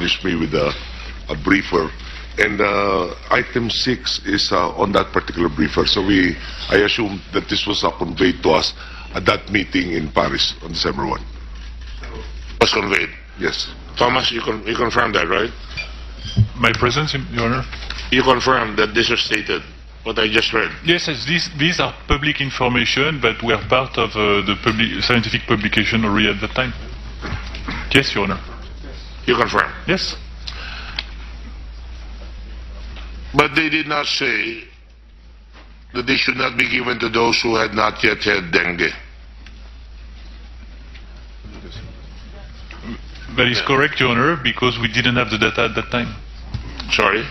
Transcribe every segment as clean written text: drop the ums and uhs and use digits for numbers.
furnished me with a briefer. And item 6 is on that particular briefer. So I assume that this was conveyed to us at that meeting in Paris on December 1. Was conveyed. Yes. Thomas, you confirm that, right? My presence, Your Honor? You confirm that this was stated, what I just read? Yes, these are public information, but we are part of the scientific publication already at that time. Yes, Your Honor. You confirm? Yes. But they did not say that they should not be given to those who had not yet had dengue. That is correct, Your Honor, because we didn't have the data at that time. Sorry?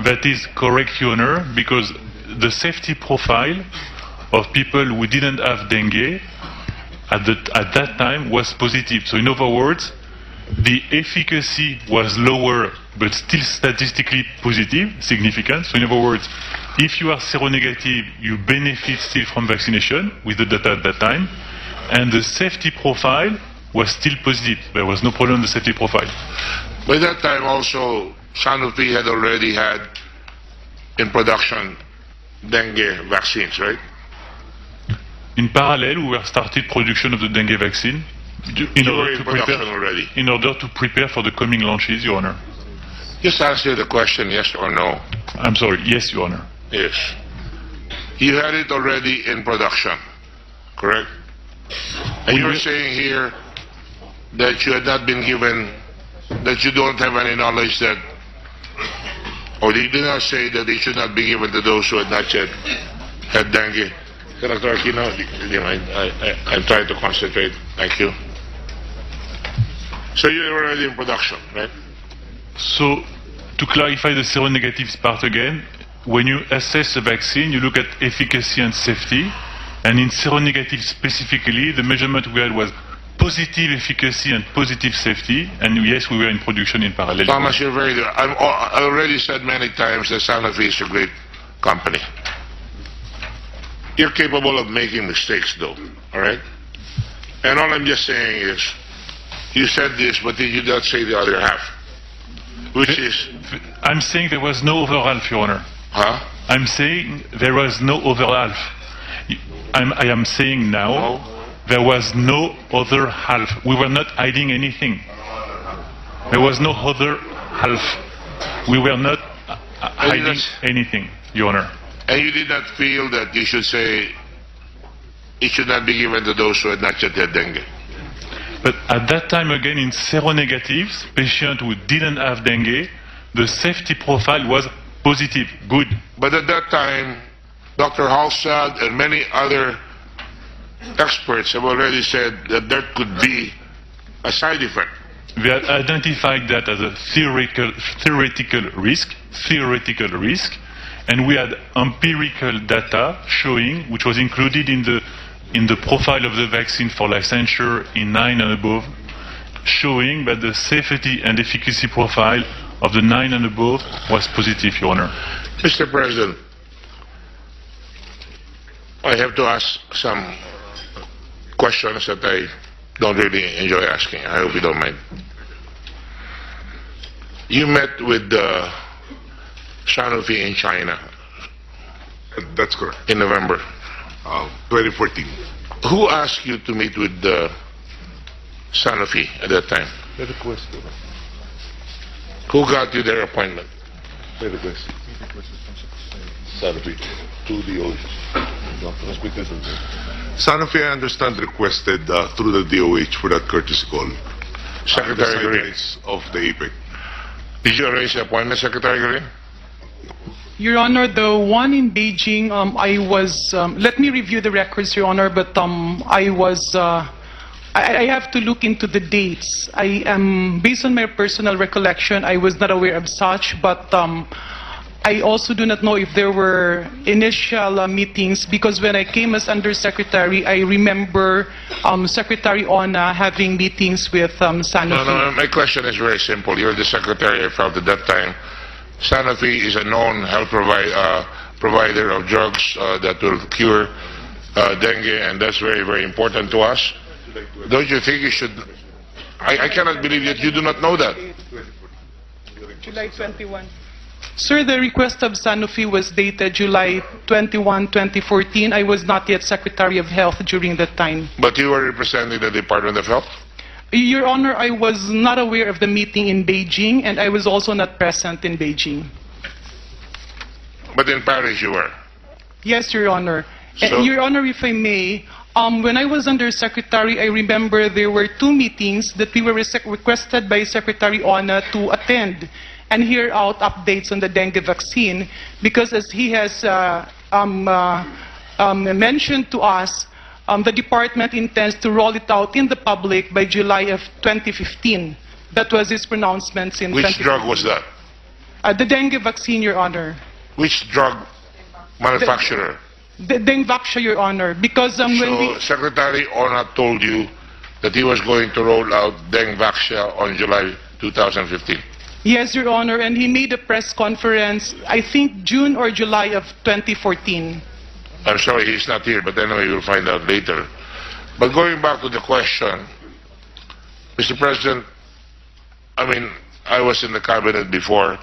That is correct, Your Honor, because the safety profile of people who didn't have dengue at that time was positive. So in other words, the efficacy was lower but still statistically positive, significant. So in other words, if you are seronegative, you benefit still from vaccination with the data at that time, and the safety profile was still positive. There was no problem with the safety profile. By that time also, Sanofi had already had in production dengue vaccines, right? In parallel, we were started production of the dengue vaccine in order to prepare for the coming launches, Your Honor. Just answer the question, yes or no. I'm sorry, yes, Your Honor. Yes. You had it already in production, correct? And you're saying here that you had not been given, that you don't have any knowledge that, or they did not say that they should not be given to those who had not yet had dengue. Senator Aquino, do you mind? I'm trying to concentrate. Thank you. So you're already in production, right? So, to clarify the seronegative part again, when you assess a vaccine, you look at efficacy and safety. And in seronegative specifically, the measurement we had was positive efficacy and positive safety. And yes, we were in production in parallel. Thomas, you're very good. I already said many times that Sanofi is a great company. You're capable of making mistakes, though, all right? And all I'm just saying is, you said this, but did you not say the other half? Which is? I'm saying there was no other half, Your Honor. Huh? I'm saying there was no other half. I am saying now, there was no other half. We were not hiding anything. There was no other half. We were not hiding anything, Your Honor. And you did not feel that you should say it should not be given to those who had not yet had dengue? But at that time, again, in seronegatives, patients who didn't have dengue, the safety profile was positive, good. But at that time, Dr. Halstad and many other experts have already said that there could be a side effect. We had identified that as a theoretical risk, and we had empirical data showing, which was included in the profile of the vaccine for licensure in 9 and above, showing that the safety and efficacy profile of the 9 and above was positive, Your Honor. Mr. President, I have to ask some questions that I don't really enjoy asking. I hope you don't mind. You met with Sanofi in China. That's correct. In November 2014. Who asked you to meet with Sanofi at that time? Who got you their appointment? Sanofi, to the Sanofi, I understand, requested through the DOH for that courtesy call. Secretary Green of the APEC. Did you arrange the appointment, Secretary Green? Your Honor, the one in Beijing, I was, let me review the records, Your Honor, but I have to look into the dates. I am, based on my personal recollection, I was not aware of such, but I also do not know if there were initial meetings, because when I came as Undersecretary, I remember Secretary Ona having meetings with Sanofi. No, my question is very simple. You're the Secretary. I felt at that time Sanofi is a known health provider of drugs that will cure dengue, and that's very, very important to us. Don't you think you should? I cannot believe that you do not know that. July 21. Sir, the request of Sanofi was dated July 21, 2014. I was not yet Secretary of Health during that time. But you were representing the Department of Health? Your Honor, I was not aware of the meeting in Beijing, and I was also not present in Beijing. But in Paris you were? Yes, Your Honor. So- And Your Honor, if I may, when I was Undersecretary, I remember there were two meetings that we were requested by Secretary Ona to attend and hear out updates on the dengue vaccine, because as he has mentioned to us, the department intends to roll it out in the public by July of 2015. That was his pronouncements in Which drug was that? The dengue vaccine, Your Honor. Which drug manufacturer? The dengue vaccine, Your Honor, because when So we... Secretary Ona told you that he was going to roll out dengue vaccine on July 2015. Yes, Your Honor, and he made a press conference, I think June or July of 2014. I'm sorry he's not here, but anyway, you'll find out later. But going back to the question, Mr. President, I mean, I was in the cabinet before,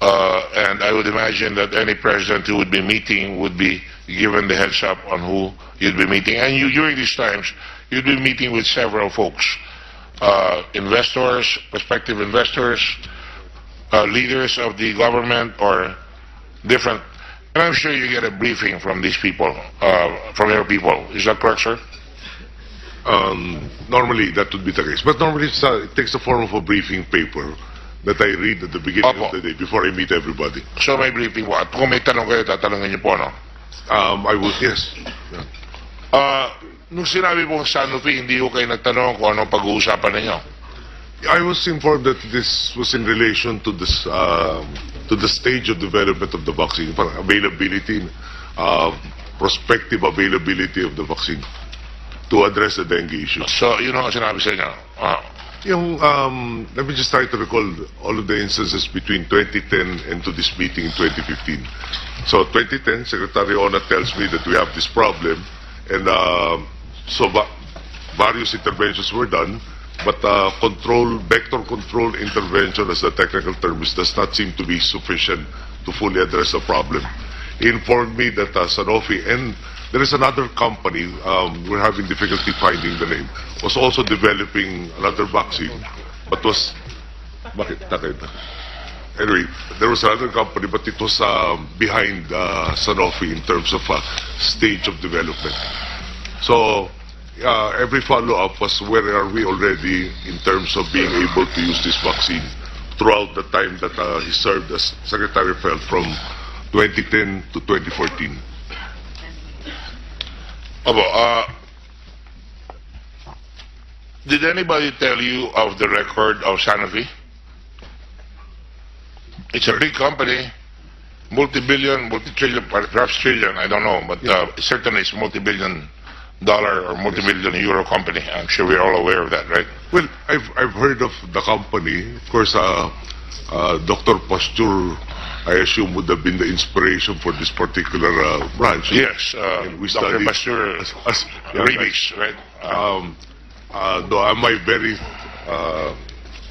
and I would imagine that any president who would be meeting would be given the heads up on who you'd be meeting. And you, during these times, you'd be meeting with several folks, investors, prospective investors, leaders of the government, or different. And I'm sure you get a briefing from these people, from your people. Is that correct, sir? Normally, that would be the case. But normally, it takes the form of a briefing paper that I read at the beginning Opo. of the day before I meet everybody. So may briefing po. At kung may tanong kayo, tatanungin niyo po, no? I would, yes. Yeah. Nung sinabi pong Sanofi, hindi ko kayo nagtanong kung anong pag-uusapan ninyo. I was informed that this was in relation to this, to the stage of development of the vaccine, for availability, prospective availability of the vaccine to address the dengue issue. So, yun ang sinabi sa inyo. Let me just try to recall all of the instances between 2010 and to this meeting in 2015. So 2010, Secretary Ona tells me that we have this problem, and various interventions were done, but vector control intervention, as the technical term is, does not seem to be sufficient to fully address the problem. He informed me that Sanofi and there is another company, we're having difficulty finding the name, was also developing another vaccine, but was, anyway, there was another company, but it was behind Sanofi in terms of stage of development. So, every follow-up was where are we already in terms of being able to use this vaccine throughout the time that he served as Secretary of Health from 2010 to 2014. Did anybody tell you of the record of Sanofi? It's a big company, multi-billion, multi-trillion, perhaps trillion, I don't know, but certainly it's multi-billion dollar or multi-million euro company. I'm sure we're all aware of that, right? Well, I've heard of the company. Of course, Dr. Pasteur, I assume, would have been the inspiration for this particular branch. Yes, we Dr. studied Pasteur, remix, right? Though am I very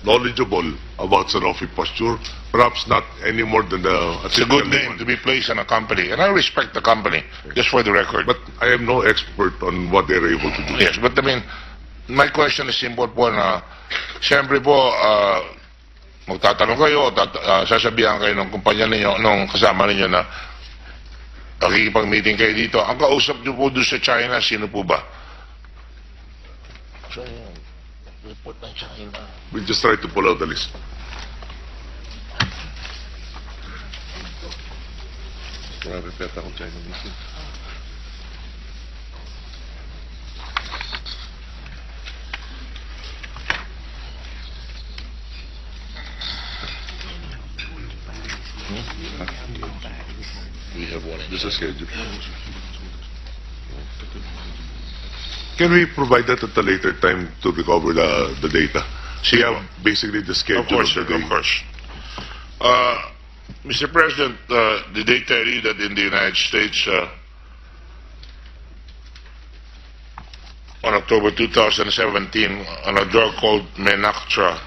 knowledgeable about Sanofi Pasteur, perhaps not any more than the... It's a good name to be placed in a company, and I respect the company, just for the record. But I am no expert on what they're able to do. Yes, but I mean, my question is simple po na, siyempre po, magtatanong kayo, sasabihan kayo ng kumpanya ninyo, nung kasama ninyo na nakikipag-meeting kayo dito. Ang kausap niyo po doon sa China, sino po ba? Report ng China. We'll just try to pull out the list. We have one. This is schedule. Can we provide that at a later time to recover the data? We have basically the schedule Of course, of the day. of course. Mr. President, did they tell you that in the United States, on October 2017, on a drug called Menactra,